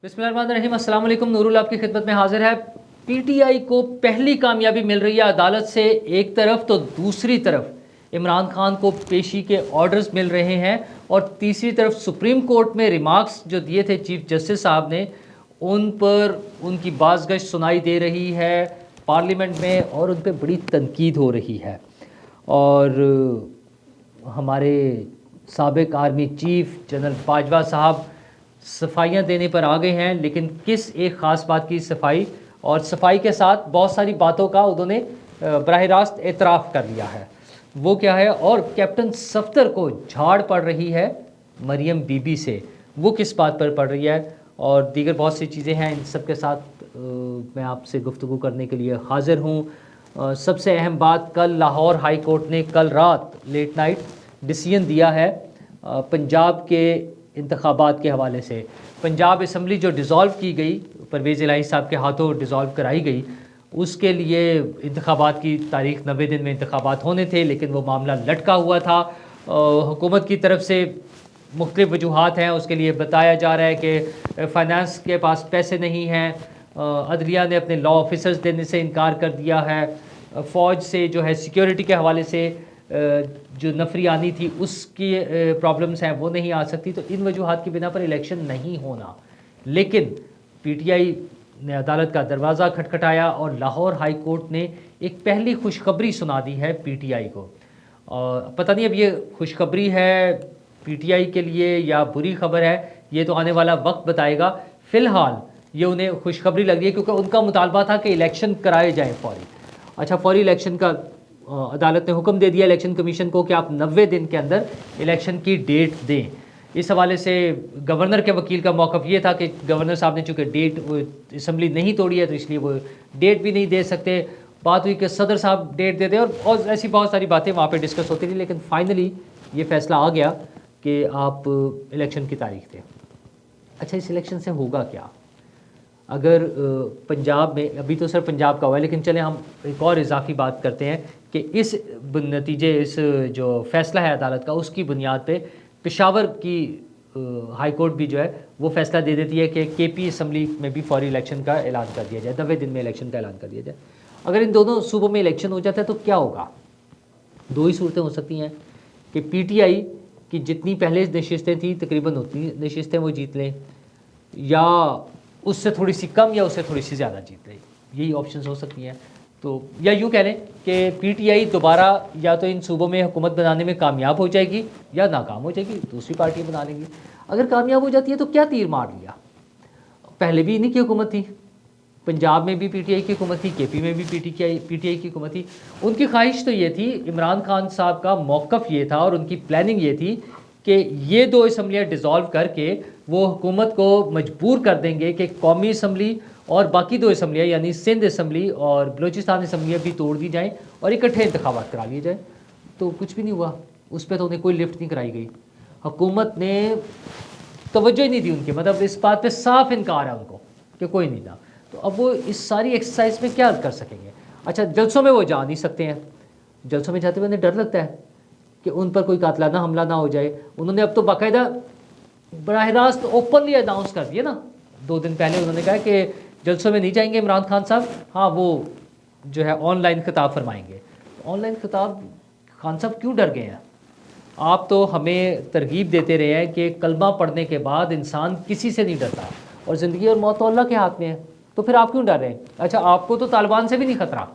बिस्मिल्लाहिर्रहमानिर्रहीम, अस्सलाम वालेकुम। नूरुल आपकी खिदमत में हाजिर है। पीटीआई को पहली कामयाबी मिल रही है अदालत से एक तरफ, तो दूसरी तरफ इमरान खान को पेशी के ऑर्डर्स मिल रहे हैं और तीसरी तरफ सुप्रीम कोर्ट में रिमार्क्स जो दिए थे चीफ जस्टिस साहब ने, उन पर उनकी बाज़गश्त सुनाई दे रही है पार्लियामेंट में और उन पर बड़ी तनकीद हो रही है। और हमारे साबिक आर्मी चीफ जनरल बाजवा साहब सफाइयाँ देने पर आ गए हैं, लेकिन किस एक ख़ास बात की सफाई, और सफाई के साथ बहुत सारी बातों का उन्होंने बराह रास्त एतराफ़ कर लिया है। वो क्या है? और कैप्टन सफ्तर को झाड़ पड़ रही है मरियम बीबी से, वो किस बात पर पड़ रही है? और दीगर बहुत सी चीज़ें हैं, इन सब के साथ मैं आपसे गुफ्तगू करने के लिए हाज़िर हूँ। सबसे अहम बात, कल लाहौर हाई कोर्ट ने कल रात लेट नाइट डिसीजन दिया है पंजाब के इंतखाबात के हवाले से। पंजाब असम्बली जो डिज़ोल्व की गई, परवेज़ इलाही साहब के हाथों डिज़ोल्व कराई गई, उसके लिए इंतखाबात की तारीख 90 दिन में इंतखाबात होने थे, लेकिन वो मामला लटका हुआ था। हुकूमत की तरफ से मुख्तलिफ़ वजूहात हैं, उसके लिए बताया जा रहा है कि फ़ाइनेंस के पास पैसे नहीं हैं, अदलिया ने अपने लॉ ऑफिसर्स देने से इनकार कर दिया है, फ़ौज से जो है सिक्योरिटी के हवाले से जो नफरी आनी थी उसकी प्रॉब्लम्स हैं वो नहीं आ सकती, तो इन वजूहात की बिना पर इलेक्शन नहीं होना। लेकिन पीटीआई ने अदालत का दरवाज़ा खटखटाया और लाहौर हाई कोर्ट ने एक पहली खुशखबरी सुना दी है पीटीआई को। और पता नहीं अब ये खुशखबरी है पीटीआई के लिए या बुरी खबर है, ये तो आने वाला वक्त बताएगा। फ़िलहाल ये उन्हें खुशखबरी लग रही है क्योंकि उनका मुतालबा था कि इलेक्शन कराए जाए फौरी। अच्छा, फौरी इलेक्शन का अदालत ने हुक्म दे दिया इलेक्शन कमीशन को कि आप 90 दिन के अंदर इलेक्शन की डेट दें। इस हवाले से गवर्नर के वकील का मौक़िफ़ ये था कि गवर्नर साहब ने चूँकि डेट असम्बली नहीं तोड़ी है तो इसलिए वो डेट भी नहीं दे सकते। बात हुई कि सदर साहब डेट दे दें और ऐसी बहुत सारी बातें वहाँ पे डिस्कस होती थी, लेकिन फाइनली ये फ़ैसला आ गया कि आप इलेक्शन की तारीख दें। अच्छा, इस इलेक्शन से होगा क्या? अगर पंजाब में, अभी तो सर पंजाब का हुआ है, लेकिन चलें हम एक और इजाफी बात करते हैं कि इस नतीजे, इस जो फ़ैसला है अदालत का, उसकी बुनियाद पे पेशावर की हाई कोर्ट भी जो है वो फ़ैसला दे देती है कि केपी असम्बली में भी फौरी इलेक्शन का ऐलान कर दिया जाए, 90 दिन में इलेक्शन का ऐलान कर दिया जाए। अगर इन दोनों सूबों में इलेक्शन हो जाता है तो क्या होगा? दो ही सूरतें हो सकती हैं कि पीटीआई की जितनी पहले नशिस्तें थी तकरीबन उतनी नशिस्तें वो जीत लें, या उससे थोड़ी सी कम या उससे थोड़ी सी ज़्यादा जीत लें। यही ऑप्शंस हो सकती हैं। तो या यूँ कह लें कि पीटीआई दोबारा या तो इन सूबों में हुकूमत बनाने में कामयाब हो जाएगी या नाकाम हो जाएगी, दूसरी पार्टी बना लेंगी। अगर कामयाब हो जाती है तो क्या तीर मार लिया, पहले भी इन्हीं की हुकूमत थी, पंजाब में भी पीटीआई की हुकूमत थी, केपी में भी पीटीआई की हुकूमत थी। उनकी ख्वाहिश तो ये थी, इमरान खान साहब का मौक़िफ़ ये था और उनकी प्लानिंग ये थी कि ये दो असम्बलियाँ डिज़ोल्व करके वो हुकूमत को मजबूर कर देंगे कि कौमी असम्बली और बाकी दो असम्बलियाँ यानी सिंध असम्बली और बलूचिस्तान असम्बलियाँ भी तोड़ दी जाएँ और इकट्ठे इंतखाबात करा लिए जाए। तो कुछ भी नहीं हुआ, उस पर तो उन्हें कोई लिफ्ट नहीं कराई गई। हुकूमत ने तवज्जो ही नहीं दी उनकी, मतलब इस बात पे साफ इनकार है उनको कि कोई नहीं था। तो अब वो इस सारी एक्सरसाइज में क्या कर सकेंगे? अच्छा, जलसों में वो जा नहीं सकते हैं, जलसों में जाते हुए उन्हें डर लगता है कि उन पर कोई कातलाना हमला ना हो जाए। उन्होंने अब तो बाकायदा बराह रास्त ओपनली अनाउंस कर दिया ना, 2 दिन पहले उन्होंने कहा कि जलसों में नहीं जाएंगे इमरान खान साहब, हाँ वो जो है ऑनलाइन खिताब फरमाएंगे। ऑनलाइन खिताब, खान साहब क्यों डर गए हैं? आप तो हमें तरगीब देते रहे हैं कि कलमा पढ़ने के बाद इंसान किसी से नहीं डरता और ज़िंदगी और मौत तो अल्लाह के हाथ में है, तो फिर आप क्यों डर रहे हैं? अच्छा, आपको तो तालिबान से भी नहीं खतरा,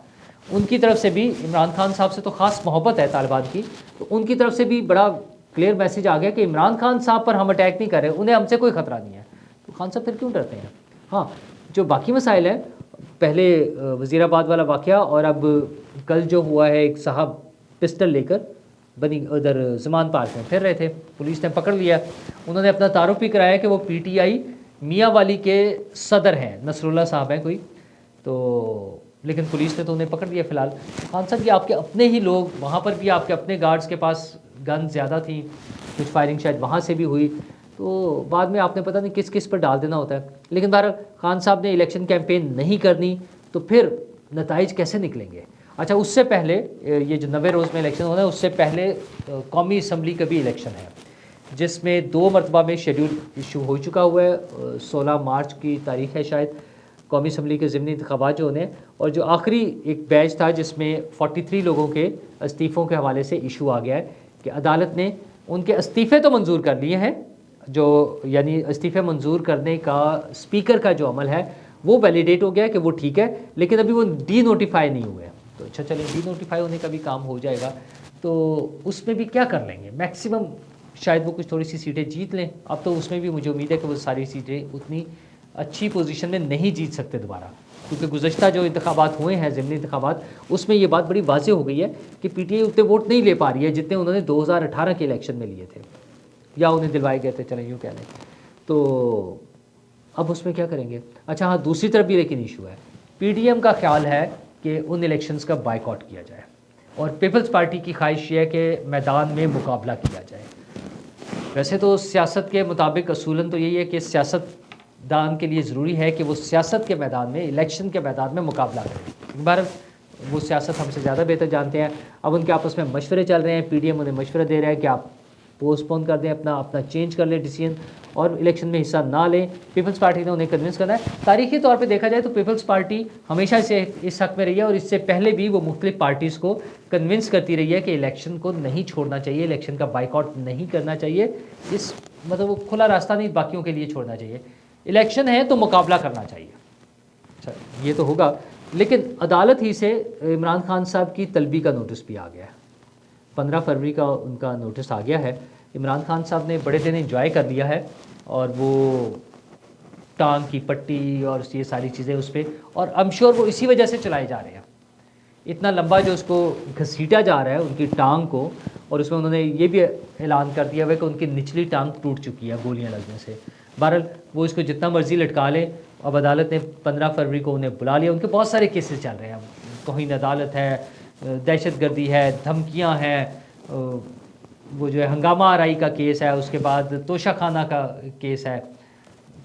उनकी तरफ से भी, इमरान खान साहब से तो ख़ास मोहब्बत है तालिबान की, तो उनकी तरफ से भी बड़ा क्लियर मैसेज आ गया कि इमरान खान साहब पर हम अटैक नहीं कर रहे, उन्हें हमसे कोई ख़तरा नहीं है, तो खान साहब फिर क्यों डरते हैं? हाँ, जो बाकी मसाइल हैं, पहले वज़ीराबाद वाला वाक़या और अब कल जो हुआ है, एक साहब पिस्टल लेकर बनी उधर ज़मान पार्क में फिर रहे थे, पुलिस ने पकड़ लिया। उन्होंने अपना तारुफ भी कराया कि वो पीटीआई मियाँ वाली के सदर हैं, नसरुल्लाह साहब हैं कोई, तो लेकिन पुलिस ने तो उन्हें पकड़ लिया फ़िलहाल। खान साहब, ये आपके अपने ही लोग, वहाँ पर भी आपके अपने गार्ड्स के पास गन ज़्यादा थी, कुछ फायरिंग शायद वहाँ से भी हुई, तो बाद में आपने पता नहीं किस किस पर डाल देना होता है। लेकिन बहरहाल खान साहब ने इलेक्शन कैंपेन नहीं करनी, तो फिर नताइज कैसे निकलेंगे? अच्छा, उससे पहले ये जो 90 रोज़ में इलेक्शन होना है, उससे पहले कौमी असम्बली का भी इलेक्शन है। जिसमें 2 मरतबा में शेड्यूल इशू हो चुका हुआ है। 16 मार्च की तारीख है शायद कौमी असम्बली के ज़िमनी इंतखाबात जो होने, और जो आखिरी एक बैच था जिसमें 43 लोगों के इस्तीफ़ों के हवाले से इशू आ गया है कि अदालत ने उनके इस्तीफ़े तो मंजूर कर लिए हैं, जो यानी इस्तीफ़े मंजूर करने का स्पीकर का जो अमल है वो वैलिडेट हो गया है कि वो ठीक है, लेकिन अभी वो डी नोटिफाई नहीं हुए। तो अच्छा चलें, डी नोटिफाई होने का भी काम हो जाएगा, तो उसमें भी क्या कर लेंगे, मैक्सिमम शायद वो कुछ थोड़ी सी सीटें जीत लें। अब तो उसमें भी मुझे उम्मीद है कि वो सारी सीटें उतनी अच्छी पोजीशन में नहीं जीत सकते दोबारा, क्योंकि गुज़श्ता जो इंतखाबात हुए हैं ज़िमनी इंतखाबात, उसमें ये बात बड़ी वाज़े हो गई है कि पीटीआई उतने वोट नहीं ले पा रही है जितने उन्होंने 2018 के इलेक्शन में लिए थे, या उन्हें दिलवाए गए थे, चलें यूँ कह लें। तो अब उसमें क्या करेंगे। अच्छा हाँ, दूसरी तरफ भी लेकिन इशू है, पीडीएम का ख्याल है कि उन इलेक्शंस का बाइकआउट किया जाए, और पीपल्स पार्टी की ख्वाहिश ये है कि मैदान में मुकाबला किया जाए। वैसे तो सियासत के मुताबिक असूलन तो यही है कि सियासतदान के लिए ज़रूरी है कि वो सियासत के मैदान में, इलेक्शन के मैदान में मुकाबला करें। एक बार वो सियासत हमसे ज़्यादा बेहतर जानते हैं। अब उनके आपस में मशवरे चल रहे हैं, पीडीएम उन्हें मशवरा दे रहा है कि आप पोस्टपोन कर दें, अपना चेंज कर लें डिसीजन, और इलेक्शन में हिस्सा ना लें। पीपल्स पार्टी ने उन्हें कन्विंस करना है। तारीखी तौर पे देखा जाए तो पीपल्स पार्टी हमेशा से इस हक़ में रही है, और इससे पहले भी वो मुख्तलिफ पार्टीज़ को कन्विंस करती रही है कि इलेक्शन को नहीं छोड़ना चाहिए, इलेक्शन का बाइकआउट नहीं करना चाहिए। इस मतलब वो खुला रास्ता नहीं बाकियों के लिए छोड़ना चाहिए, इलेक्शन है तो मुकाबला करना चाहिए। अच्छा ये तो होगा, लेकिन अदालत ही से इमरान खान साहब की तलबी का नोटिस भी आ गया है। 15 फरवरी का उनका नोटिस आ गया है। इमरान खान साहब ने बड़े दिन इंजॉय कर लिया है, और वो टांग की पट्टी और ये सारी चीज़ें उस पर, और आई एम श्योर वो इसी वजह से चलाए जा रहे हैं। इतना लंबा जो उसको घसीटा जा रहा है उनकी टांग को, और उसमें उन्होंने ये भी ऐलान कर दिया हुआ है कि उनकी निचली टांग टूट चुकी है गोलियां लगने से। बहरहाल वो इसको जितना मर्जी लटका लें। अब अदालत ने 15 फरवरी को उन्हें बुला लिया। उनके बहुत सारे केसेस चल रहे हैं, तौहीन अदालत है, दहशतगर्दी है, धमकियाँ हैं, वो जो है हंगामा आराई का केस है, उसके बाद तोशाखाना का केस है,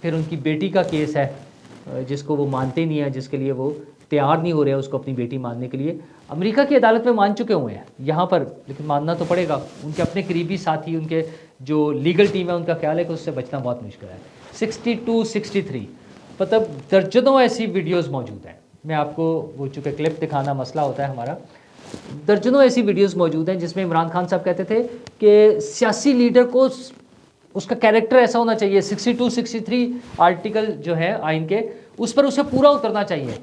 फिर उनकी बेटी का केस है जिसको वो मानते नहीं है, जिसके लिए वो तैयार नहीं हो रहे हैं उसको अपनी बेटी मानने के लिए। अमेरिका की अदालत में मान चुके हुए हैं यहाँ पर, लेकिन मानना तो पड़ेगा। उनके अपने करीबी साथी, उनके जो लीगल टीम है, उनका ख्याल है कि उससे बचना बहुत मुश्किल है। 62, 63 मतलब दर्जनों ऐसी वीडियोज़ मौजूद हैं। मैं आपको वो चूँकि क्लिप दिखाना मसला होता है हमारा, दर्जनों ऐसी वीडियोस मौजूद हैं जिसमें इमरान खान साहब कहते थे कि सियासी लीडर को उसका कैरेक्टर ऐसा होना चाहिए, 62, 63 आर्टिकल जो है आइन के, उस पर उसे पूरा उतरना चाहिए,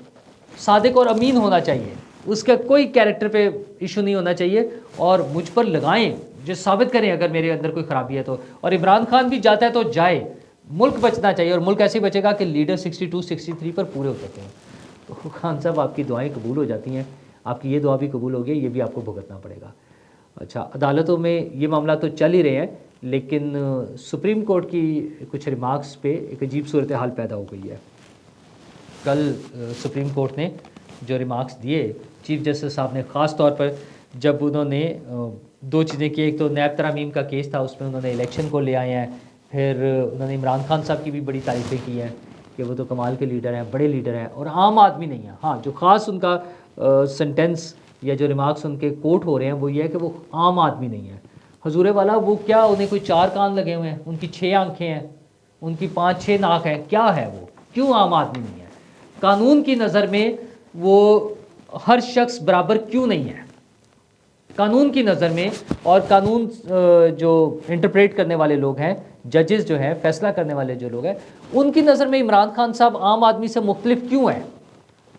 सादिक और अमीन होना चाहिए, उसका कोई कैरेक्टर पे इशू नहीं होना चाहिए, और मुझ पर लगाएं, जो साबित करें अगर मेरे अंदर कोई ख़राबी है तो। और इमरान खान भी जाता है तो जाए, मुल्क बचना चाहिए, और मुल्क ऐसे बचेगा कि लीडर 62, 63 पर पूरे उतरते हैं। तो खान साहब आपकी दुआएँ कबूल हो जाती हैं, आपकी ये दुआ भी कबूल हो गई, ये भी आपको भुगतना पड़ेगा। अच्छा, अदालतों में ये मामला तो चल ही रहे हैं, लेकिन सुप्रीम कोर्ट की कुछ रिमार्क्स पे एक अजीब सूरत हाल पैदा हो गई है। कल सुप्रीम कोर्ट ने जो रिमार्क्स दिए, चीफ जस्टिस साहब ने, ख़ास तौर पर जब उन्होंने 2 चीज़ें की। एक तो नैब तरामीम का केस था, उसमें उन्होंने इलेक्शन को ले आए हैं, फिर उन्होंने इमरान खान साहब की भी बड़ी तारीफ़ें की हैं कि वो तो कमाल के लीडर हैं, बड़े लीडर हैं, और आम आदमी नहीं है। हाँ, जो ख़ास उनका सेंटेंस या जो रिमार्क्स उनके कोट हो रहे हैं वो ये है कि वो आम आदमी नहीं है। हजूरे वाला, वो क्या, उन्हें कोई 4 कान लगे हुए हैं, उनकी 6 आंखें हैं, उनकी 5-6 नाक हैं, क्या है वो, क्यों आम आदमी नहीं है? कानून की नज़र में वो हर शख्स बराबर क्यों नहीं है कानून की नज़र में? और कानून जो इंटरप्रेट करने वाले लोग हैं, जजेस जो हैं, फैसला करने वाले जो लोग हैं, उनकी नज़र में इमरान खान साहब आम आदमी से मुख्तलिफ क्यों हैं?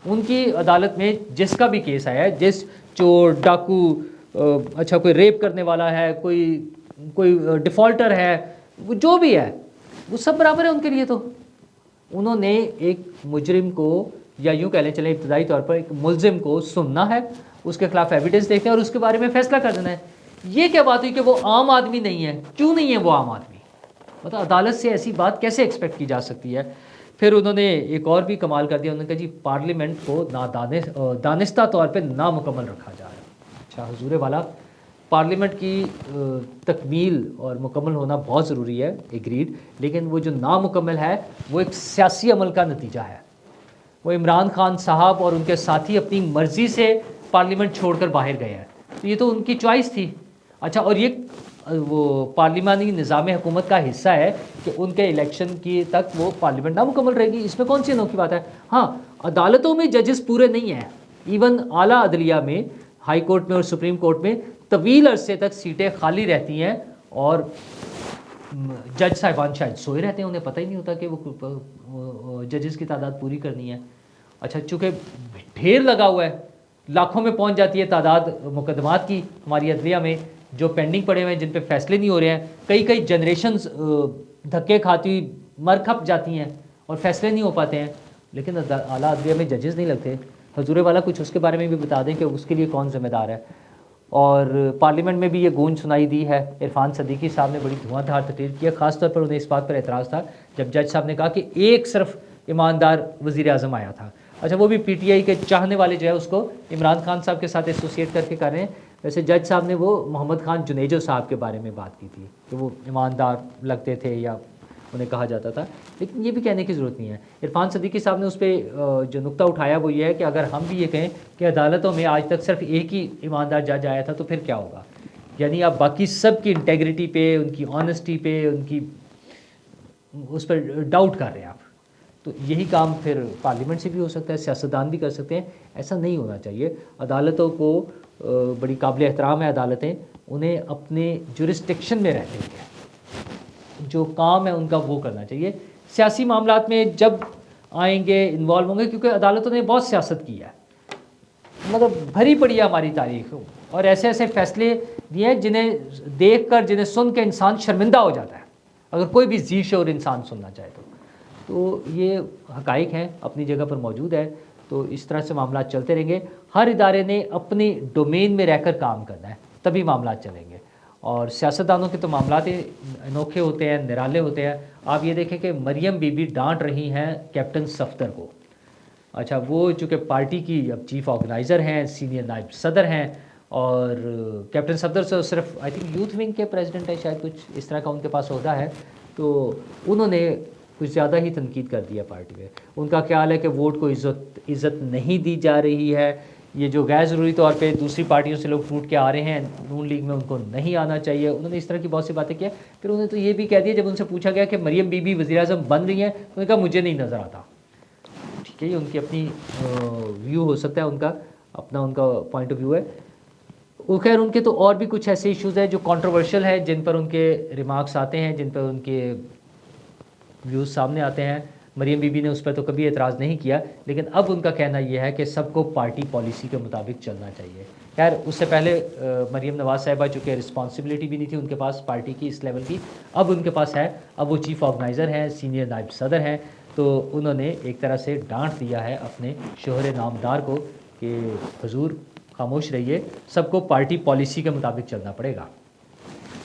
उनकी अदालत में जिसका भी केस आया है, जिस चोर, डाकू, अच्छा कोई रेप करने वाला है, कोई डिफ़ॉल्टर है, वो जो भी है, वो सब बराबर है उनके लिए। तो उन्होंने एक मुजरिम को, या यूँ कह लें चलें इब्तदाई तौर पर एक मुलजिम को सुनना है, उसके खिलाफ एविडेंस देखना है और उसके बारे में फ़ैसला कर देना है। ये क्या बात हुई कि वो आम आदमी नहीं है? क्यों नहीं है वो आम आदमी? मतलब अदालत से ऐसी बात कैसे एक्सपेक्ट की जा सकती है? फिर उन्होंने एक और भी कमाल कर दिया, उन्होंने कहा जी पार्लियामेंट को दानिस्ता तौर पे नामुकम्मल रखा जा रहा है। अच्छा हुजूरे वाला, पार्लियामेंट की तकमील और मुकम्मल होना बहुत ज़रूरी है, एग्रीड, लेकिन वो जो नामुकम्मल है वो एक सियासी अमल का नतीजा है। वो इमरान खान साहब और उनके साथी अपनी मर्ज़ी से पार्लियामेंट छोड़कर बाहर गए हैं, तो ये तो उनकी चॉइस थी। अच्छा, और ये वो पार्लिमानी निज़ाम हुकूमत का हिस्सा है कि उनके इलेक्शन की तक वो पार्लियामेंट नामुकम्मल रहेगी। इसमें कौन सी अनोखी बात है? हाँ, अदालतों में जजेस पूरे नहीं हैं। इवन आला अदलिया में, हाई कोर्ट में और सुप्रीम कोर्ट में तवील अरसे तक सीटें खाली रहती हैं और जज साहिबान शायद सोए रहते हैं, उन्हें पता ही नहीं होता कि वो जजेस की तादाद पूरी करनी है। अच्छा, चूँकि ढेर लगा हुआ है, लाखों में पहुंच जाती है तादाद मुकदमात की हमारी अदलिया में, जो पेंडिंग पड़े हुए हैं, जिन पे फैसले नहीं हो रहे हैं। कई कई जनरेशन्स धक्के खाती मर खप जाती हैं और फैसले नहीं हो पाते हैं, लेकिन आला अदलिया में जजेस नहीं लगते। हजूर वाला कुछ उसके बारे में भी बता दें कि उसके लिए कौन जिम्मेदार है। और पार्लियामेंट में भी ये गूंज सुनाई दी है। इरफान सदीकी साहब ने बड़ी धुआंधार तकरीर किया। ख़ासतौर पर उन्हें इस बात पर एतराज़ था जब जज साहब ने कहा कि एक सिर्फ ईमानदार वज़ीर आज़म आया था। अच्छा, वो भी पीटीआई के चाहने वाले जो है उसको इमरान खान साहब के साथ एसोसिएट करके कर रहे हैं। वैसे जज साहब ने वो मोहम्मद खान जुनेजो साहब के बारे में बात की थी कि वो ईमानदार लगते थे या उन्हें कहा जाता था, लेकिन ये भी कहने की ज़रूरत नहीं है। इरफान सदीकी साहब ने उस पर जो नुक्ता उठाया वो ये है कि अगर हम भी ये कहें कि अदालतों में आज तक सिर्फ एक ही ईमानदार जज आया था तो फिर क्या होगा? यानी आप बाकी सब की इंटेग्रिटी पे, उनकी ऑनेस्टी पे, उनकी उस पर डाउट कर रहे हैं आप। तो यही काम फिर पार्लियामेंट से भी हो सकता है, सियासतदान भी कर सकते हैं। ऐसा नहीं होना चाहिए। अदालतों को बड़ी काबिल एहतराम है अदालतें, उन्हें अपने जुरिस्डिक्शन में रहते हुए जो काम है उनका वो करना चाहिए। सियासी मामलात में जब आएंगे, इन्वॉल्व होंगे, क्योंकि अदालतों ने बहुत सियासत की है, मतलब भरी पड़ी है हमारी तारीख, और ऐसे ऐसे फैसले दिए हैं जिन्हें देख कर, जिन्हें सुन के इंसान शर्मिंदा हो जाता है, अगर कोई भी जी शोर इंसान सुनना चाहे तो ये हकाइक हैं, अपनी जगह पर मौजूद है। तो इस तरह से मामला चलते रहेंगे। हर इदारे ने अपने डोमेन में रहकर काम करना है, तभी मामला चलेंगे। और सियासतदानों के तो मामला अनोखे होते हैं, निराले होते हैं। आप ये देखें कि मरियम बीबी डांट रही हैं कैप्टन सफ्दर को। अच्छा, वो चूँकि पार्टी की अब चीफ ऑर्गेनाइज़र हैं, सीनियर नायब सदर हैं, और कैप्टन सफ्दर से सिर्फ आई थिंक यूथ विंग के प्रेसिडेंट है, शायद कुछ इस तरह का उनके पास ओहदा है। तो उन्होंने कुछ ज़्यादा ही तनकीद कर दिया पार्टी में। उनका ख्याल है कि वोट को इज़्ज़त नहीं दी जा रही है। ये जो गैर ज़रूरी तौर पे दूसरी पार्टियों से लोग टूट के आ रहे हैं नून लीग में, उनको नहीं आना चाहिए। उन्होंने इस तरह की बहुत सी बातें की। फिर उन्होंने तो ये भी कह दिया, जब उनसे पूछा गया कि मरियम बीबी वज़ीर-ए-आज़म बन रही हैं, तो उन्होंने कहा मुझे नहीं नज़र आता। ठीक है, ये उनकी अपनी व्यू हो सकता है, उनका अपना उनका पॉइंट ऑफ व्यू है। वो खैर, उनके तो और भी कुछ ऐसे इश्यूज़ हैं जो कंट्रोवर्शियल हैं, जिन पर उनके रिमार्क्स आते हैं, जिन पर उनके व्यूज़ सामने आते हैं। मरियम बीबी ने उस पर तो कभी एतराज़ नहीं किया, लेकिन अब उनका कहना यह है कि सबको पार्टी पॉलिसी के मुताबिक चलना चाहिए। खैर, उससे पहले मरियम नवाज़ साहिबा, चूँकि रिस्पॉन्सिबिलिटी भी नहीं थी उनके पास पार्टी की इस लेवल की, अब उनके पास है। अब वो चीफ़ ऑर्गेनाइज़र हैं, सीनियर नायब सदर हैं, तो उन्होंने एक तरह से डांट दिया है अपने शोहर नामदार को कि हुजूर खामोश रहिए, सबको पार्टी पॉलिसी के मुताबिक चलना पड़ेगा।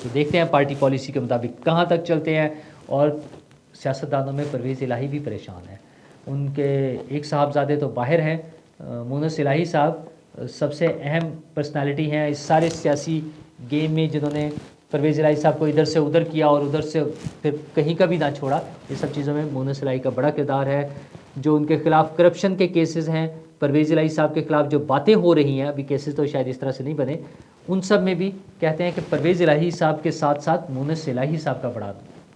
तो देखते हैं पार्टी पॉलिसी के मुताबिक कहाँ तक चलते हैं। और सियासतदानों में परवेज़ इलाही भी परेशान है। उनके एक साहबजादे तो बाहर हैं, मुनस इलाही साहब सबसे अहम पर्सनालिटी हैं इस सारे सियासी गेम में, जिन्होंने परवेज़ इलाही साहब को इधर से उधर किया और उधर से फिर कहीं का भी ना छोड़ा। ये सब चीज़ों में मुनस इलाही का बड़ा किरदार है। जो उनके खिलाफ करप्शन के केसेस हैं, परवेज़ इलाही साहब के खिलाफ जो बातें हो रही हैं, अभी केसेस तो शायद इस तरह से नहीं बने, उन सब में भी कहते हैं कि परवेज़ इलाही साहब के साथ साथ मुनस इलाही साहब का बड़ा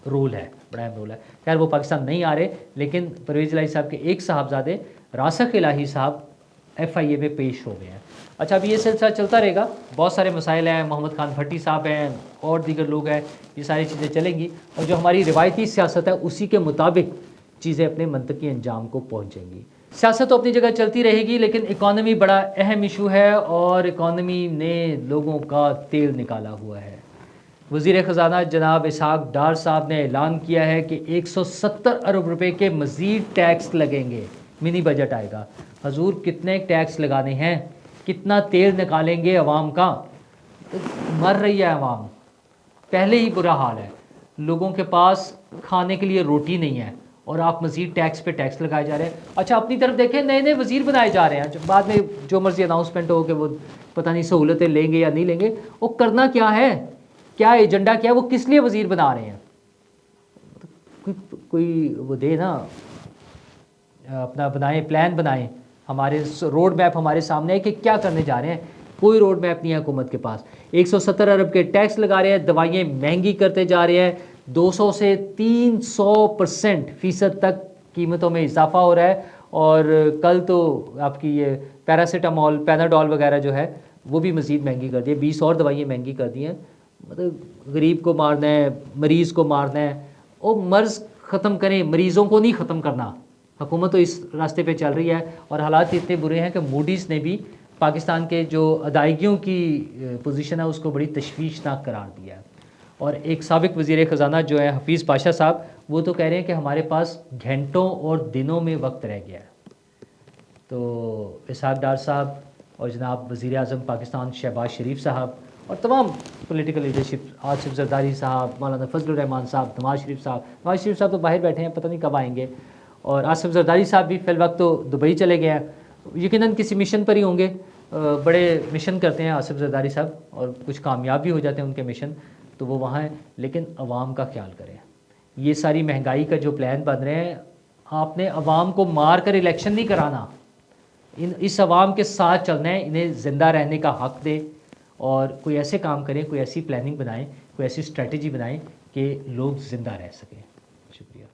रोल है, बड़ा अहम रोल है। खैर, वो पाकिस्तान नहीं आ रहे, लेकिन परवेज़ इलाही साहब के एक साहबजादे रासख इलाही साहब FIA में पेश हो गए हैं। अच्छा, अभी ये सिलसिला चलता रहेगा, बहुत सारे मसाइल हैं, मोहम्मद खान भट्टी साहब हैं और दीगर लोग हैं, ये सारी चीज़ें चलेंगी और जो हमारी रिवायती सियासत है उसी के मुताबिक चीज़ें अपने मंतकी अंजाम को पहुँचेंगी। सियासत तो अपनी जगह चलती रहेगी, लेकिन इकॉनमी बड़ा अहम इशू है और इकॉनमी ने लोगों का तेल निकाला हुआ है। वज़ीर ख़जाना जनाब इसहाक डार साहब ने ऐलान किया है कि 170 अरब रुपए के मज़ीद टैक्स लगेंगे, मिनी बजट आएगा। हजूर, कितने टैक्स लगाने हैं, कितना तेल निकालेंगे अवाम का? मर रही है अवाम, पहले ही बुरा हाल है, लोगों के पास खाने के लिए रोटी नहीं है और आप मज़ीद टैक्स पे टैक्स लगाए जा रहे हैं। अच्छा, अपनी तरफ देखें, नए नए वज़ीर बनाए जा रहे हैं, जो बाद में जो मर्ज़ी अनाउंसमेंट हो कि वो पता नहीं सहूलतें लेंगे या नहीं लेंगे। वो करना क्या है, क्या एजेंडा क्या है, वो किस लिए वज़ीर बना रहे हैं? कोई वो दे ना, अपना बनाएं, प्लान बनाएं, हमारे रोड मैप हमारे सामने है कि क्या करने जा रहे हैं। कोई रोड मैप नहीं है हुकूमत के पास। 170 अरब के टैक्स लगा रहे हैं, दवाइयाँ महंगी करते जा रहे हैं, 200 से 300% फीसद तक कीमतों में इजाफा हो रहा है। और कल तो आपकी ये पैरासीटामॉल, पैनाडॉल वगैरह जो है वो भी मज़ीद महंगी कर दी है, 20 और दवाइयाँ महंगी कर दी हैं। मतलब गरीब को मारना है, मरीज़ को मारना है। और मर्ज़ ख़त्म करें, मरीज़ों को नहीं ख़त्म करना। हुकूमत तो इस रास्ते पे चल रही है और हालात इतने बुरे हैं कि मूडीज़ ने भी पाकिस्तान के जो अदायगियों की पोजीशन है उसको बड़ी तशवीशनाक करार दिया है। और एक साबिक वज़ीर ख़जाना जो है हफीज़ पाशा साहब, वो तो कह रहे हैं कि हमारे पास घंटों और दिनों में वक्त रह गया है। तो इसहाक डार साहब और जनाब वज़ीर आज़म पाकिस्तान शहबाज शरीफ साहब और तमाम पॉलिटिकल लीडरशिप, आसिफ जरदारी साहब, मौलाना फजलुर रहमान साहब, नवाज़ शरीफ साहब तो बाहर बैठे हैं, पता नहीं कब आएंगे। और आसिफ जरदारी साहब भी फ़िल वक्त तो दुबई चले गए हैं, यकीनन किसी मिशन पर ही होंगे। बड़े मिशन करते हैं आसिफ जरदारी साहब और कुछ कामयाब भी हो जाते हैं उनके मिशन, तो वो वहाँ हैं। लेकिन अवाम का ख्याल करें। ये सारी महंगाई का जो प्लान बन रहे हैं, आपने अवाम को मार कर इलेक्शन नहीं कराना, इस अवाम के साथ चलना है, इन्हें ज़िंदा रहने का हक़ दे। और कोई ऐसे काम करें, कोई ऐसी प्लानिंग बनाएं, कोई ऐसी स्ट्रेटजी बनाएं कि लोग ज़िंदा रह सकें। शुक्रिया।